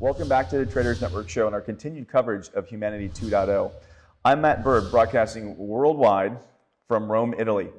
Welcome back to the Traders Network Show and our continued coverage of Humanity 2.0. I'm Matt Bird, broadcasting worldwide from Rome, Italy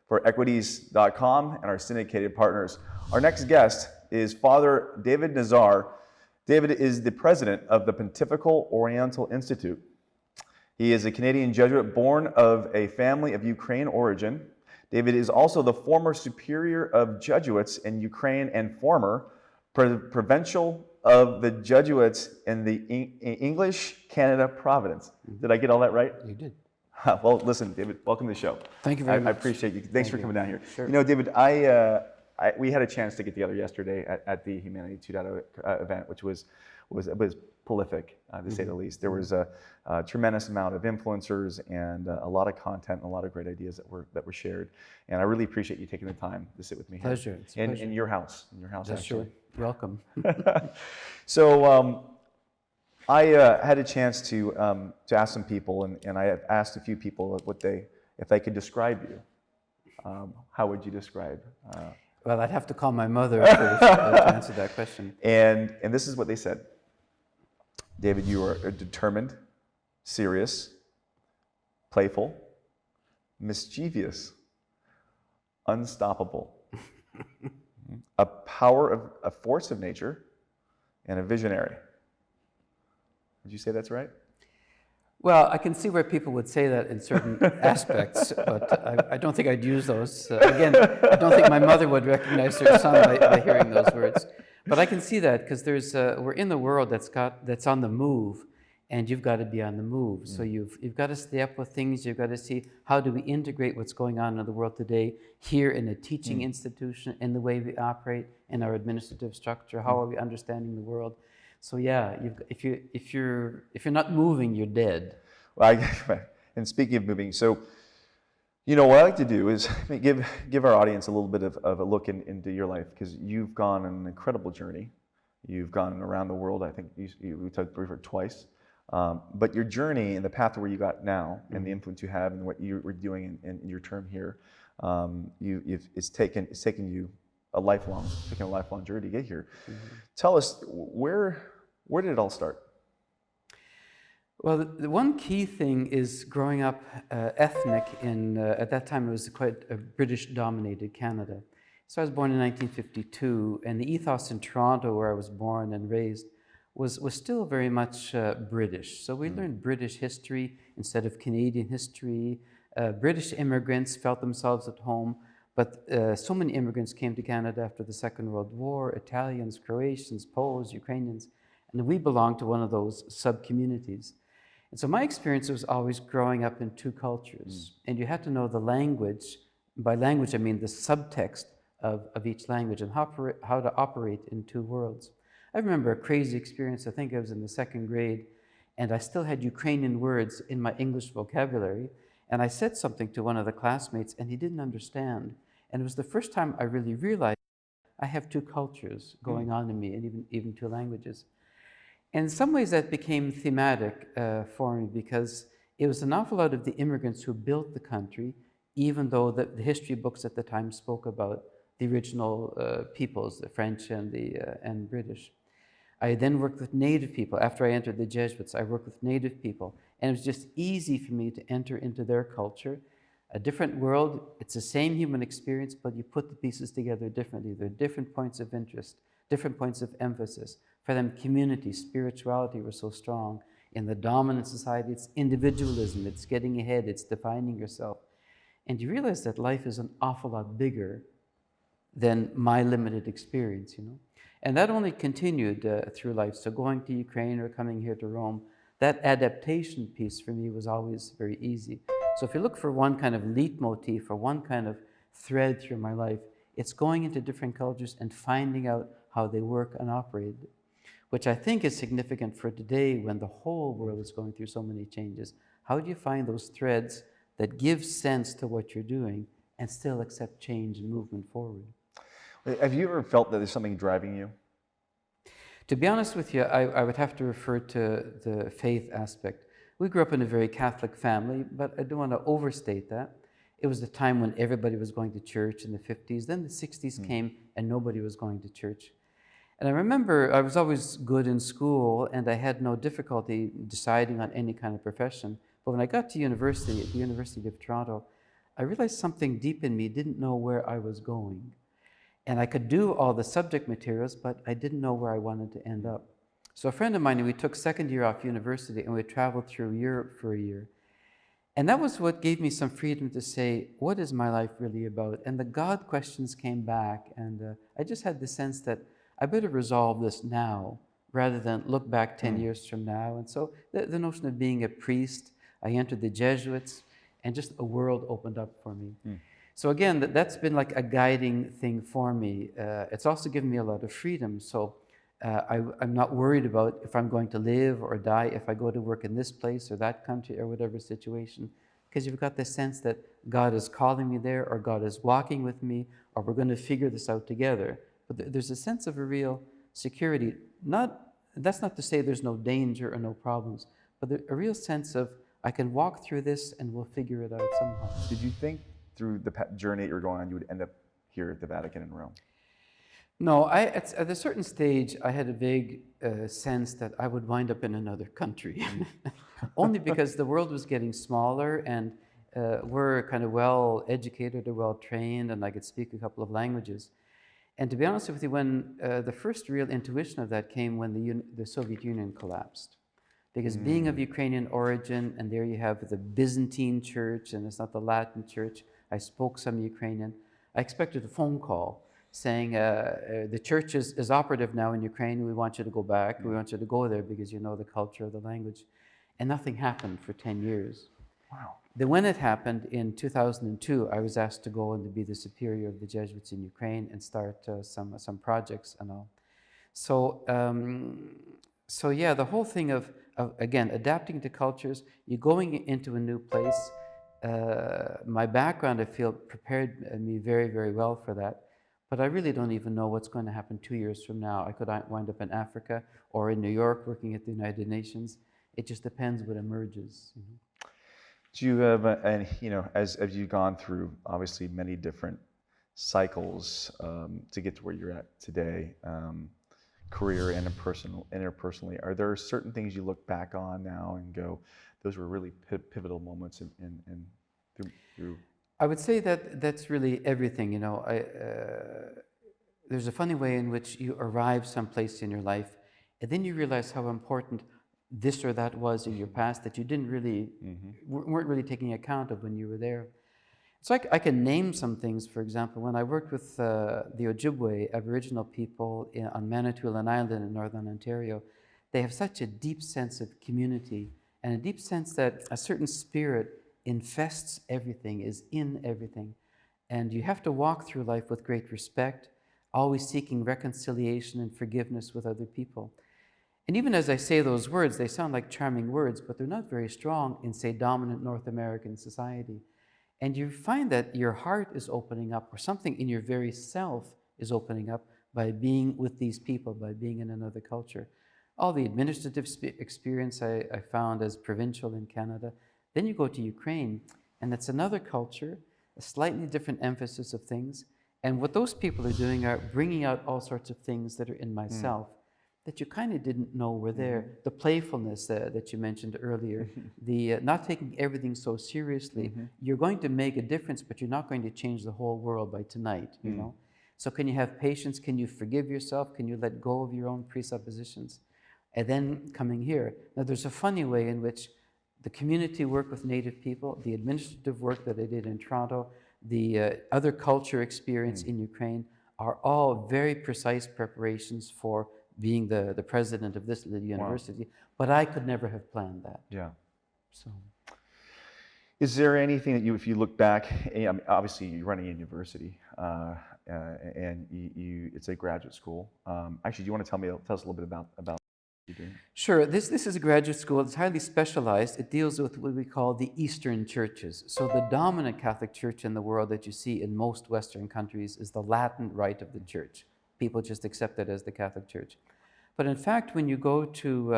for Equities.com and our syndicated partners. Our next guest is Father David Nazar. David is the president of the Pontifical Oriental Institute. He is a Canadian Jesuit born of a family of Ukraine origin. David is also the former superior of Jesuits in Ukraine and former provincial of the Jesuits in the English Canada province. Did I get all that right? You did. Well, listen, David, welcome to the show. Thank you very much. I appreciate you. Thanks for coming down here. Sure. You know, David, we had a chance to get together yesterday at the Humanity 2.0 event, which was prolific, to say the least. There was a tremendous amount of influencers and a lot of content and a lot of great ideas that were shared. And I really appreciate you taking the time to sit with me here. Pleasure. It's a pleasure. In your house. That's actually. sure. Welcome. So I had a chance to ask some people, and I have asked a few people if they could describe you. How would you describe? Well, I'd have to call my mother first to answer that question. And this is what they said. David, you are determined, serious, playful, mischievous, unstoppable, a force of nature, and a visionary. Would you say that's right? Well, I can see where people would say that in certain aspects, but I don't think I'd use those. Again, I don't think my mother would recognize her son by hearing those words. But I can see that because we're in the world that's on the move, and you've got to be on the move. So you've got to stay up with things. You've got to see how do we integrate what's going on in the world today here in a teaching institution, in the way we operate, in our administrative structure. How are we understanding the world? So yeah, if you're not moving, you're dead. Well, and speaking of moving, so you know what I like to do is give our audience a little bit of a look into your life, because you've gone on an incredible journey. You've gone around the world. I think we talked briefly twice. But your journey and the path to where you got now, and the influence you have, and what you were doing in your term here, it's taken you a lifelong journey to get here. Tell us, where did it all start? Well, the one key thing is growing up ethnic in, at that time it was quite a British-dominated Canada. So I was born in 1952, and the ethos in Toronto, where I was born and raised, was still very much British. So we learned British history instead of Canadian history. British immigrants felt themselves at home, but so many immigrants came to Canada after the Second World War: Italians, Croatians, Poles, Ukrainians, and we belonged to one of those sub-communities. And so my experience was always growing up in two cultures, and you had to know the language. By language, I mean the subtext of each language and how to operate in two worlds. I remember a crazy experience. I think I was in the second grade, and I still had Ukrainian words in my English vocabulary, and I said something to one of the classmates, and he didn't understand. And it was the first time I really realized I have two cultures going on in me, and even two languages. And in some ways that became thematic for me, because it was an awful lot of the immigrants who built the country, even though the history books at the time spoke about the original peoples, the French and British. I then worked with Native people. After I entered the Jesuits, I worked with Native people. And it was just easy for me to enter into their culture. A different world, it's the same human experience, but you put the pieces together differently. There are different points of interest, different points of emphasis. For them, community, spirituality were so strong. In the dominant society, it's individualism, it's getting ahead, it's defining yourself. And you realize that life is an awful lot bigger than my limited experience, you know. And that only continued through life. So going to Ukraine or coming here to Rome, that adaptation piece for me was always very easy. So if you look for one kind of leitmotif or one kind of thread through my life, it's going into different cultures and finding out how they work and operate, which I think is significant for today when the whole world is going through so many changes. How do you find those threads that give sense to what you're doing and still accept change and movement forward? Have you ever felt that there's something driving you? To be honest with you, I would have to refer to the faith aspect. We grew up in a very Catholic family, but I don't want to overstate that. It was the time when everybody was going to church in the 50s. Then the 60s came and nobody was going to church. And I remember I was always good in school and I had no difficulty deciding on any kind of profession. But when I got to university, at the University of Toronto, I realized something deep in me didn't know where I was going. And I could do all the subject materials, but I didn't know where I wanted to end up. So a friend of mine, we took second year off university and we traveled through Europe for a year. And that was what gave me some freedom to say, what is my life really about? And the God questions came back, and I just had the sense that I better resolve this now rather than look back 10 years from now. And so the notion of being a priest, I entered the Jesuits, and just a world opened up for me. So again, that's been like a guiding thing for me. It's also given me a lot of freedom. So I'm not worried about if I'm going to live or die, if I go to work in this place or that country or whatever situation, because you've got the sense that God is calling me there, or God is walking with me, or we're going to figure this out together. But there's a sense of a real security. That's not to say there's no danger or no problems, but a real sense of I can walk through this and we'll figure it out somehow. Did you think through the journey that you were going on, you would end up here at the Vatican in Rome? No, at a certain stage, I had a vague sense that I would wind up in another country. Only because the world was getting smaller and we're kind of well educated or well trained, and I could speak a couple of languages. And to be honest with you, when the first real intuition of that came when the Soviet Union collapsed. Because being of Ukrainian origin, and there you have the Byzantine church, and it's not the Latin church, I spoke some Ukrainian. I expected a phone call saying, the church is operative now in Ukraine, we want you to go back, we want you to go there because you know the culture, the language. And nothing happened for 10 years. Wow. Then when it happened in 2002, I was asked to go and to be the superior of the Jesuits in Ukraine and start some projects and all. So yeah, the whole thing of again, adapting to cultures, you're going into a new place. My background, I feel, prepared me very, very well for that. But I really don't even know what's going to happen 2 years from now. I could wind up in Africa or in New York working at the United Nations. It just depends what emerges. Do you have, and as you've gone through obviously many different cycles to get to where you're at today, career and interpersonally, are there certain things you look back on now and go, those were really pivotal moments in through? I would say that that's really everything. There's a funny way in which you arrive someplace in your life, and then you realize how important this or that was in your past that you didn't really weren't really taking account of when you were there. So I can name some things. For example, when I worked with the Ojibwe Aboriginal people on Manitoulin Island in Northern Ontario, they have such a deep sense of community and a deep sense that a certain spirit infests everything, is in everything. And you have to walk through life with great respect, always seeking reconciliation and forgiveness with other people. And even as I say those words, they sound like charming words, but they're not very strong in, say, dominant North American society. And you find that your heart is opening up, or something in your very self is opening up by being with these people, by being in another culture. All the administrative experience I found as provincial in Canada. Then you go to Ukraine, and it's another culture, a slightly different emphasis of things. And what those people are doing are bringing out all sorts of things that are in myself that you kind of didn't know were there. The playfulness that you mentioned earlier, the not taking everything so seriously. You're going to make a difference, but you're not going to change the whole world by tonight, you know? So can you have patience? Can you forgive yourself? Can you let go of your own presuppositions? And then coming here. Now there's a funny way in which the community work with Native people, the administrative work that I did in Toronto, the other culture experience in Ukraine are all very precise preparations for being the president of this university. But I could never have planned that. Yeah. So, is there anything that if you look back, obviously you're running a university, and it's a graduate school. Actually, do you want to tell us a little bit about what you're doing? Sure. This is a graduate school. It's highly specialized. It deals with what we call the Eastern churches. So the dominant Catholic Church in the world that you see in most Western countries is the Latin rite of the Church. People just accept it as the Catholic Church. But in fact, when you go to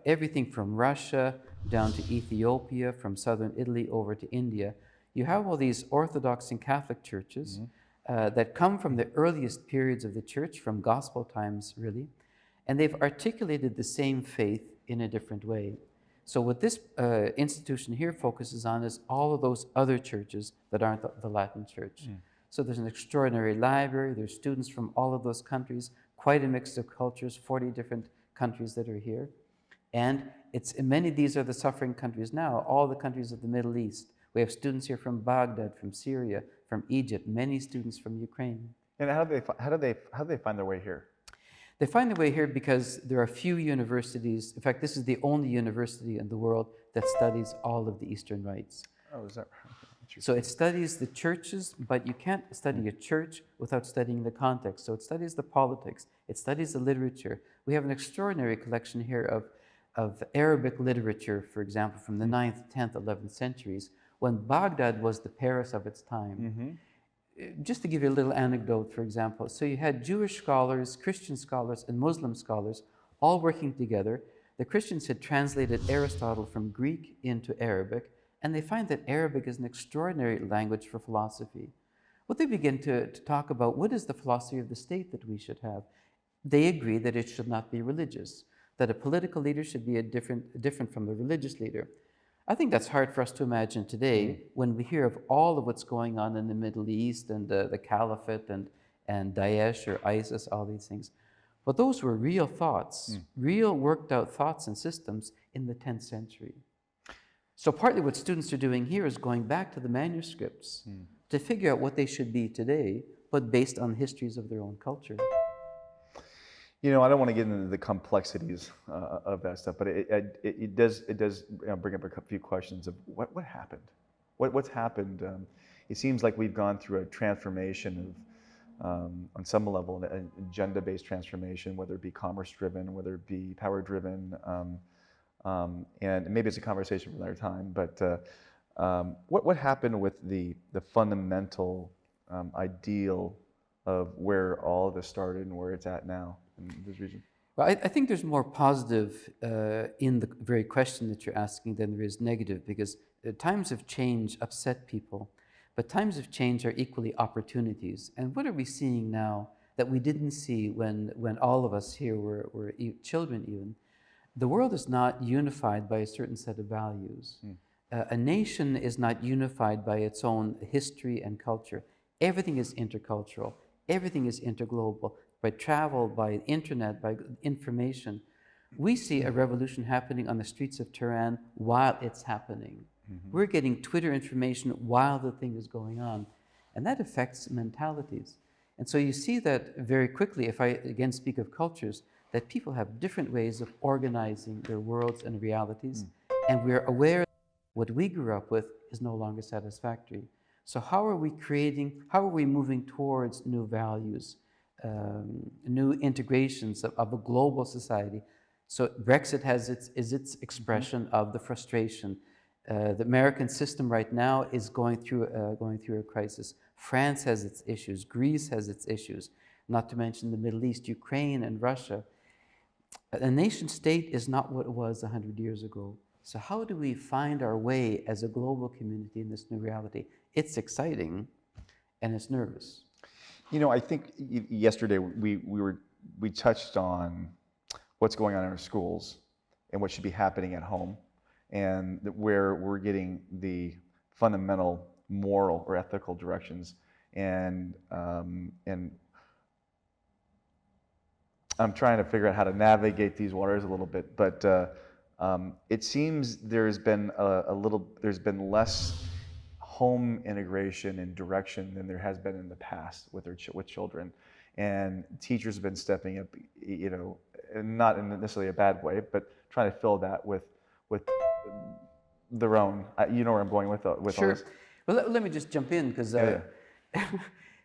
everything from Russia down to Ethiopia, from southern Italy over to India, you have all these Orthodox and Catholic churches that come from the earliest periods of the church, from gospel times, really, and they've articulated the same faith in a different way. So what this institution here focuses on is all of those other churches that aren't the Latin Church. So there's an extraordinary library, there's students from all of those countries, quite a mix of cultures, 40 different countries that are here. And many of these are the suffering countries now, all the countries of the Middle East. We have students here from Baghdad, from Syria, from Egypt, many students from Ukraine. And how do they find their way here? They find their way here because there are few universities. In fact, this is the only university in the world that studies all of the Eastern rites. Oh, is that So it studies the churches, but you can't study a church without studying the context. So it studies the politics, it studies the literature. We have an extraordinary collection here of Arabic literature, for example, from the 9th, 10th, 11th centuries, when Baghdad was the Paris of its time. Just to give you a little anecdote, for example, so you had Jewish scholars, Christian scholars, and Muslim scholars all working together. The Christians had translated Aristotle from Greek into Arabic, and they find that Arabic is an extraordinary language for philosophy. Well, they begin to talk about what is the philosophy of the state that we should have. They agree that it should not be religious, that a political leader should be different from the religious leader. I think that's hard for us to imagine today when we hear of all of what's going on in the Middle East and the Caliphate and Daesh or ISIS, all these things. But those were real thoughts, real worked out thoughts and systems in the 10th century. So partly what students are doing here is going back to the manuscripts to figure out what they should be today, but based on histories of their own culture. You know, I don't want to get into the complexities of that stuff, but it does bring up a few questions of what happened. What's happened? It seems like we've gone through a transformation of, on some level, an agenda-based transformation, whether it be commerce-driven, whether it be power-driven, and maybe it's a conversation for another time. But what happened with the fundamental ideal of where all of this started and where it's at now in this region? Well, I think there's more positive in the very question that you're asking than there is negative, because times of change upset people, but times of change are equally opportunities. And what are we seeing now that we didn't see when all of us here were children even? The world is not unified by a certain set of values. A nation is not unified by its own history and culture. Everything is intercultural. Everything is interglobal, by travel, by internet, by information. We see a revolution happening on the streets of Tehran while it's happening. We're getting Twitter information while the thing is going on. And that affects mentalities. And so you see that very quickly, if I again speak of cultures, that people have different ways of organizing their worlds and realities. And we're aware that what we grew up with is no longer satisfactory. So how are we moving towards new values, new integrations of a global society? So Brexit is its expression of the frustration. The American system right now is going through a crisis. France has its issues. Greece has its issues. Not to mention the Middle East, Ukraine and Russia. A nation state is not what it was 100 years ago. So how do we find our way as a global community in this new reality? It's exciting, and it's nervous. You know, I think yesterday we touched on what's going on in our schools and what should be happening at home, and where we're getting the fundamental moral or ethical directions. And I'm trying to figure out how to navigate these waters a little bit, but it seems there's been less home integration and direction than there has been in the past with children, and teachers have been stepping up, you know, not in necessarily a bad way, but trying to fill that with their own. You know where I'm going with all this. Well, let me just jump in because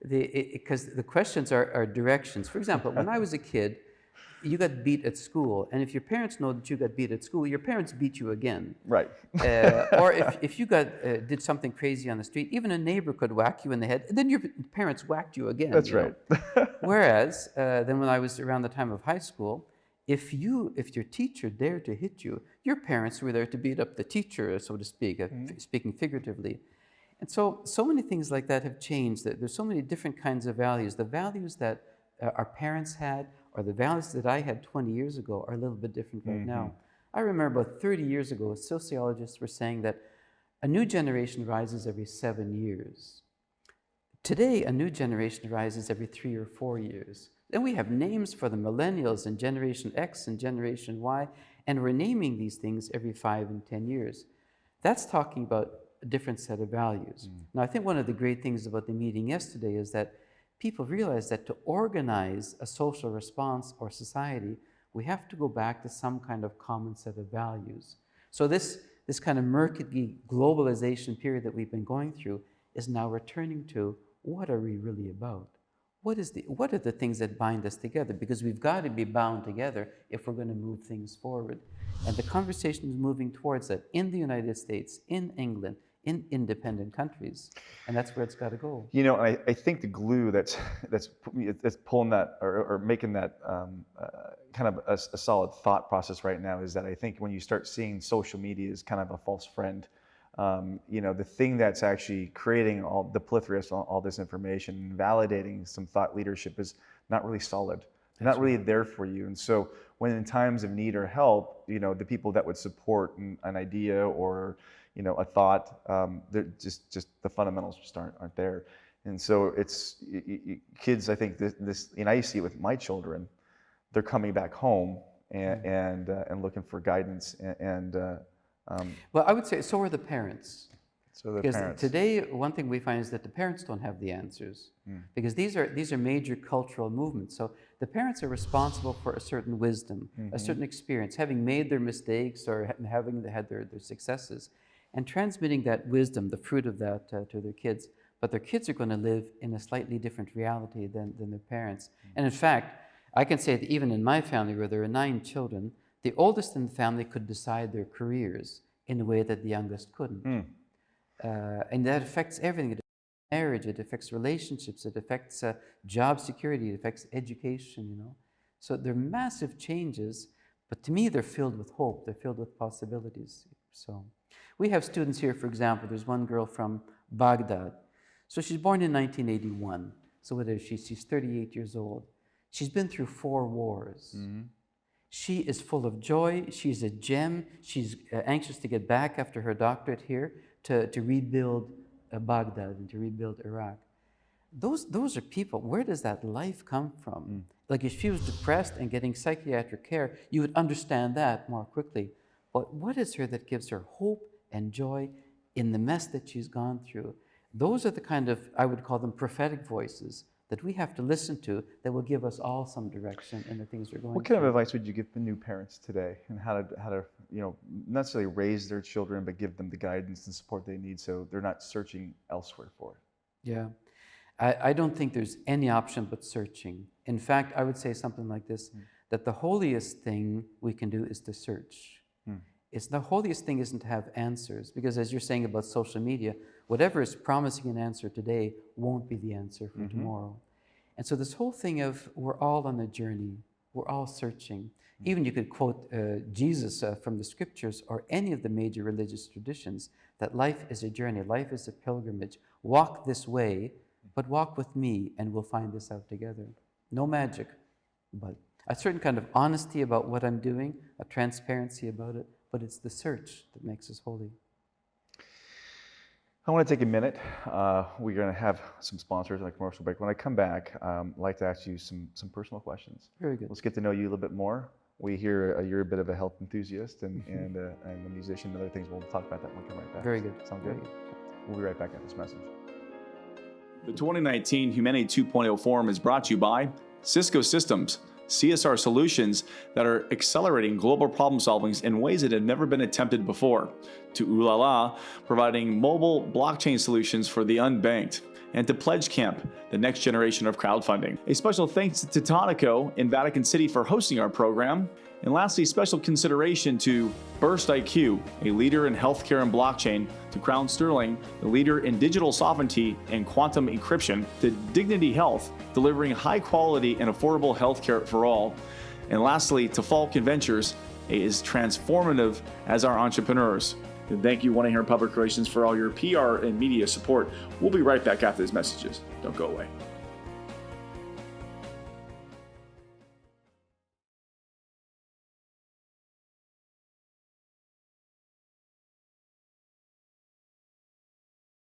the questions are directions. For example, when I was a kid, you got beat at school, and if your parents know that you got beat at school, your parents beat you again. Right. Or if you did something crazy on the street, even a neighbor could whack you in the head, and then your parents whacked you again. That's right. Whereas, then when I was around the time of high school, if your teacher dared to hit you, your parents were there to beat up the teacher, so to speak, speaking figuratively. And so many things like that have changed. There's so many different kinds of values. The values that our parents had or the values that I had 20 years ago are a little bit different right now. I remember about 30 years ago, sociologists were saying that a new generation rises every 7 years. Today, a new generation rises every 3 or 4 years. Then we have names for the millennials and Generation X and Generation Y, and we're naming these things every 5 and 10 years. That's talking about a different set of values. Now, I think one of the great things about the meeting yesterday is that people realize that to organize a social response or society, we have to go back to some kind of common set of values. So this kind of murky globalization period that we've been going through is now returning to, what are we really about? What are the things that bind us together? Because we've got to be bound together if we're going to move things forward. And the conversation is moving towards that in the United States, in England, in independent countries. And that's where it's got to go. You know, I think the glue that's pulling that or making that kind of a solid thought process right now is that I think when you start seeing social media as kind of a false friend, you know, the thing that's actually creating all the plethora of all this information, validating some thought leadership is not really solid. They're not really there for you. And so when in times of need or help, you know, the people that would support an idea or, you know, a thought, they're just the fundamentals just aren't there. And so it's kids, I think and I see it with my children, they're coming back home and looking for guidance well, I would say so are the parents. So the because parents. Today, one thing we find is that the parents don't have the answers, because these are major cultural movements. So the parents are responsible for a certain wisdom, a certain experience, having made their mistakes or having had their successes, and transmitting that wisdom, the fruit of that, to their kids. But their kids are going to live in a slightly different reality than their parents. And in fact, I can say that even in my family, where there are 9 children, the oldest in the family could decide their careers in a way that the youngest couldn't. And that affects everything. It affects marriage, it affects relationships, it affects job security, it affects education, you know. So they're massive changes, but to me, they're filled with hope. They're filled with possibilities. So we have students here, for example, there's one girl from Baghdad. So she's born in 1981. So what is she? She's 38 years old. She's been through 4 wars. She is full of joy. She's a gem. She's anxious to get back after her doctorate here to rebuild Baghdad and to rebuild Iraq. Those are people. Where does that life come from? Like if she was depressed and getting psychiatric care, you would understand that more quickly. But what is her that gives her hope and joy in the mess that she's gone through? Those are the kind of, I would call them prophetic voices that we have to listen to that will give us all some direction in the things we're going through. What kind of advice would you give the new parents today and how to you know, not necessarily raise their children, but give them the guidance and support they need so they're not searching elsewhere for it? Yeah. I don't think there's any option but searching. In fact, I would say something like this, that the holiest thing we can do is to search. The holiest thing isn't to have answers, because as you're saying about social media, whatever is promising an answer today won't be the answer for tomorrow. And so this whole thing of we're all on a journey, we're all searching. Even you could quote Jesus from the scriptures or any of the major religious traditions, that life is a journey, life is a pilgrimage. Walk this way, but walk with me and we'll find this out together. No magic, but a certain kind of honesty about what I'm doing, a transparency about it, but it's the search that makes us holy. I want to take a minute. We're going to have some sponsors and a commercial break. When I come back, I'd like to ask you some personal questions. Very good. Let's get to know you a little bit more. We hear you're a bit of a health enthusiast and a musician and other things. We'll talk about that when we come right back. Very good. Sound good? We'll be right back after this message. The 2019 Humanity 2.0 Forum is brought to you by Cisco Systems, CSR solutions that are accelerating global problem solving in ways that have never been attempted before, to Ulala, providing mobile blockchain solutions for the unbanked, and to Pledge Camp, the next generation of crowdfunding. A special thanks to Tonico in Vatican City for hosting our program. And lastly, special consideration to Burst IQ, a leader in healthcare and blockchain, to Crown Sterling, the leader in digital sovereignty and quantum encryption, to Dignity Health, delivering high quality and affordable healthcare for all. And lastly, to Falcon Ventures, as transformative as our entrepreneurs. And thank you, 1-800 Public Relations, for all your PR and media support. We'll be right back after these messages. Don't go away.